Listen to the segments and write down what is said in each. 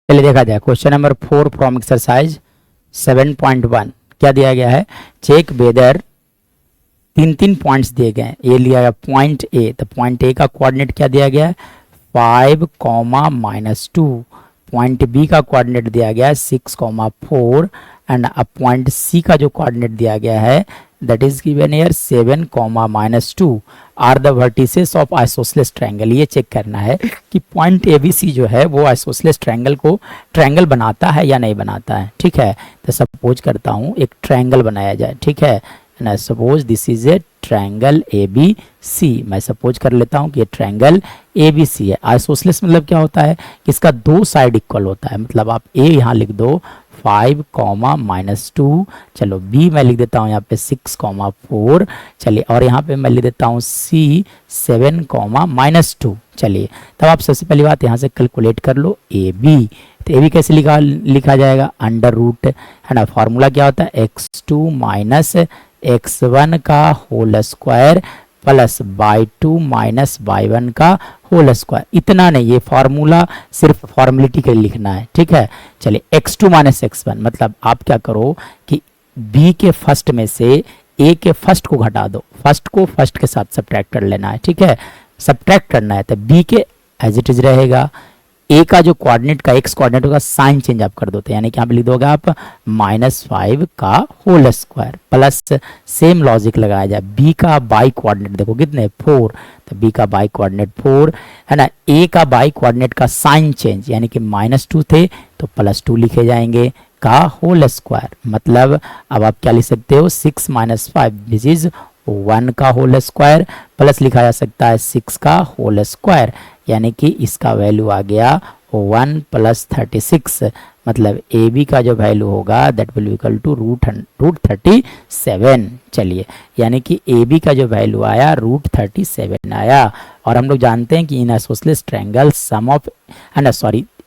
चलिए देखा जाए क्वेश्चन नंबर 4 फ्रॉम एक्सरसाइज 7.1 क्या दिया गया है। चेक वेदर तीन पॉइंट्स दिए गए हैं। ये लिया गया पॉइंट ए, तो पॉइंट ए का कोऑर्डिनेट क्या दिया गया है 5, पॉइंट बी का कोऑर्डिनेट दिया गया है 6, एंड अब पॉइंट सी का जो कोऑर्डिनेट दिया गया है that is given here 7, are the vertices of isosceles triangle. ये चेक करना है कि पॉइंट ए बी सी जो है वो आइसोसेलेस ट्रायंगल को ट्रायंगल बनाता है या नहीं बनाता है। ठीक है, तो सपोज करता हूँ एक ट्रायंगल बनाया जाए। ठीक है, and I suppose this is a triangle A B C. मैं सपोज कर लेता हूँ कि ये ट्रायंगल ए बी सी है। आइसोसेलेस मतलब क्या होता है कि इसका दो साइड इक्वल होता है। मतलब आप ए यहाँ लिख दो 5, चलो बी मैं लिख देता हूँ यहाँ पे 6, चलिए, और यहाँ पे मैं लिख देता हूँ सी 7, चलिए, तब आप सबसे पहली बात यहाँ से कैलकुलेट कर लो ए बी। तो ए बी कैसे लिखा जाएगा अंडर रूट, है ना। फॉर्मूला क्या होता है x2 माइनस x1 का whole square plus y2 minus y1 का होल स्क्वायर। इतना नहीं, ये फॉर्मूला सिर्फ फॉर्मेलिटी के लिए लिखना है। ठीक है, चलिए x2 माइनस x1 मतलब आप क्या करो कि b के फर्स्ट में से a के फर्स्ट को घटा दो, फर्स्ट को फर्स्ट के साथ सब्ट्रैक्ट कर लेना है। ठीक है, सब्ट्रैक्ट करना है तो b के एज इट इज रहेगा। a का जो कोऑर्डिनेट का x कोऑर्डिनेट होगा साइन चेंज आप कर दो, तो यानी कि यहाँ पे लिख दोगे आप -5 का whole square plus same logic लगाया जाए b का बाई कोऑर्डिनेट देखो कितने 4, तो b का बाई कोऑर्डिनेट 4 है ना। a का बाई कोऑर्डिनेट का साइन चेंज यानी कि -2 थे तो +2 लिखे जाएंगे का होल स्क्वायर। मतलब अब आप क्या लिख सकते हो 6 - 5 दिस इज 1 का होल स्क्वायर प्लस लिखा जा सकता है 6 का होल स्क्वायर, यानी कि इसका वैल्यू आ गया 1 + 36। मतलब ए बी का जो वैल्यू होगा दैट विल इक्वल टू √37। चलिए, यानी कि ए बी का जो वैल्यू आया √37 आया। और हम लोग जानते हैं कि in isosceles triangle sum of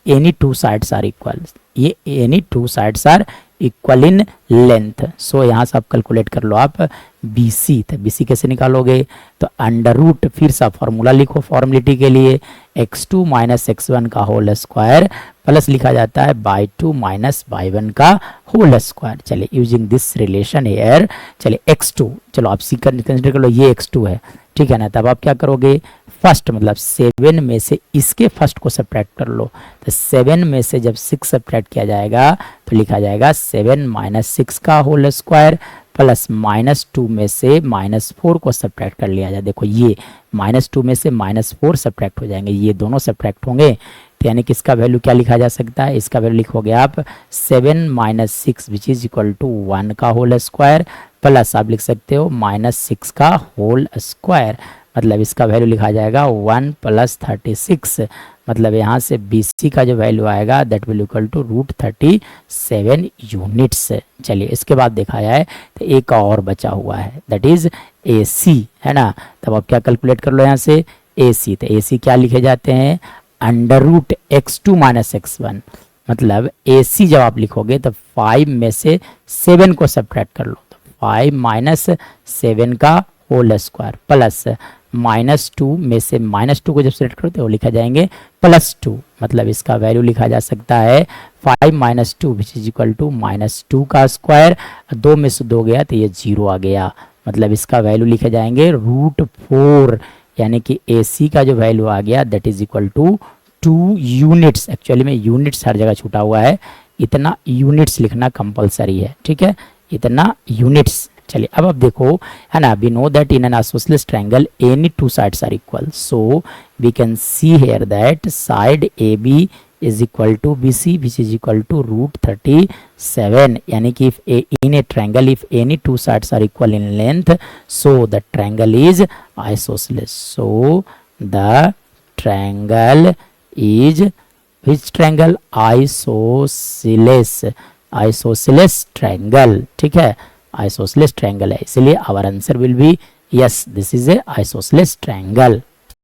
any two sides are equal. ये any two sides are equal in length. So यहाँ से आप कैलकुलेट कर लो आप बी सी। तो बी सी कैसे निकालोगे तो अंडर रूट, फिर से फॉर्मूला लिखो फॉर्मेलिटी के लिए x2 माइनस x1 का होल स्क्वायर प्लस लिखा जाता है y2 माइनस y1 का होल स्क्वायर। चलिए, यूजिंग दिस रिलेशन हेयर, चलिए x2, चलो आप सी कंसिडर कर लो ये x2 है। ठीक है ना, तब आप क्या करोगे फर्स्ट मतलब 7 में से इसके फर्स्ट को सब्ट्रैक्ट कर लो। तो 7 में से जब 6 सब्ट्रैक्ट किया जाएगा तो लिखा जाएगा 7 - 6 का होल स्क्वायर प्लस -2 में से -4 को सब्ट्रैक्ट कर लिया जाए। देखो ये -2 में से -4 सब्ट्रैक्ट हो जाएंगे, ये दोनों सब्ट्रैक्ट होंगे, तो यानी कि इसका वैल्यू क्या लिखा जा सकता है, इसका वैल्यू लिखोगे आप 7 - 6 विच इज इक्वल टू 1 का होल स्क्वायर प्लस आप लिख सकते हो -6 का होल स्क्वायर। मतलब इसका वैल्यू लिखा जाएगा 1 + 36। मतलब यहाँ से BC का जो वैल्यू आएगा that will equal to √37 units. चलिए, इसके बाद देखा जाए तो एक और बचा हुआ है दैट इज AC, है ना। तब आप क्या कैलकुलेट कर लो यहाँ से AC। तो AC क्या लिखे जाते हैं under root x2 minus x1। मतलब AC जब आप लिखोगे तो 5 में से 7 को सब्ट्रैक्ट कर लो, तो 5 - 7 का होल स्क्वायर प्लस -2 में से -2 को जब सेलेक्ट करते हो लिखा जाएंगे +2। मतलब इसका वैल्यू लिखा जा सकता है 5 - 2 विच इज इक्वल टू -2 का स्क्वायर। 2 में से 2 गया तो ये 0 आ गया। मतलब इसका वैल्यू लिखे जाएंगे √4, यानी कि AC का जो वैल्यू आ गया that is equal to 2 units. Actually में यूनिट्स हर जगह छूटा हुआ है, इतना यूनिट्स लिखना कंपलसरी है। ठीक है, इतना यूनिट्स। चलिए, अब आप देखो, है ना, we know that in an isosceles triangle any two sides are equal. So we can see here that side AB is equal to BC which is equal to √37। यानी कि in a triangle if any two sides are equal in length, so the triangle is isosceles. So the triangle is which triangle? Isosceles triangle। ठीक है, isosceles triangle है, इसलिए our answer will be yes, this is a isosceles triangle।